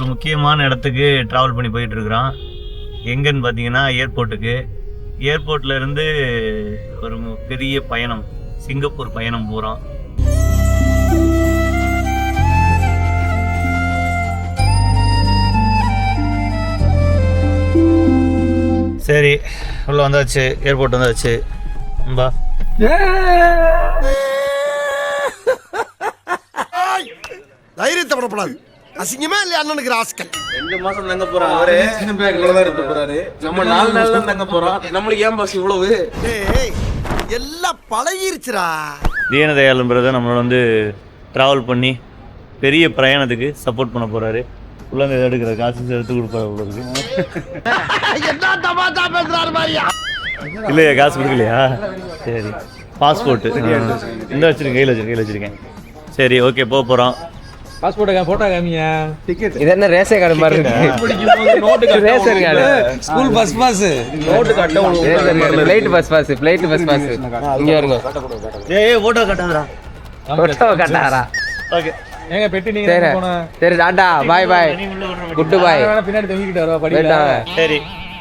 ஒரு முக்கியமான இடத்துக்கு ட்ராவல் பண்ணி போயிட்டு இருக்கிறோம். எங்கன்னு பார்த்தீங்கன்னா ஏர்போர்ட்டுக்கு. ஏர்போர்ட்ல இருந்து ஒரு பெரிய பயணம், சிங்கப்பூர் பயணம் போகிறோம். சரி, உள்ள வந்தாச்சு, ஏர்போர்ட் வந்தாச்சு. பா தைரியத்தை விடப்படாது. அசிங்கமா இல்லையா அண்ணனுக்கு ராஸ்கல். 2 மாசம் தங்க போறான் அவரு. சின்ன பேக்ல தான் இருக்க போறாரு. நம்ம 4 நாள் தான் தங்க போறோம். நம்மளுக்கு ஏன் பாஸ் இவ்வளவு? டேய் எல்லாம் பழகிருச்சுடா. தீனதயாளன் பிரதர் நம்மளோட ட்ராவல் பண்ணி பெரிய பிரயாணத்துக்கு சப்போர்ட் பண்ண போறாரு. உள்ள இருந்து எடுக்கிற காசு எடுத்து கொடுப்பாரு உங்களுக்கு. இல்லையா, காசு கொடுக்கலையா? சரி, பாஸ்போர்ட் இந்த வச்சிருக்கேன், கையில் வச்சிருக்கேன். சரி, ஓகே, போக போகிறோம். பாஸ்போர்ட் போட்டோ காமிங்க. டிக்கெட் இது என்ன ரேஷன் கார்டு மாதிரி இருக்கு? Note ration card. School bus pass. Note கட்ட ஃளைட் பஸ் பாஸ். இங்க வருங்க. ஏய் போட்டோ கட்டாதடா. போட்டோ கட்டாரா? ஓகே. ஏங்க பெட்டி நீங்க போனா. சரி டாடா, பை பை. Good bye. பின்னாடி தொங்கிட்டு வரவா படிடா. சரி.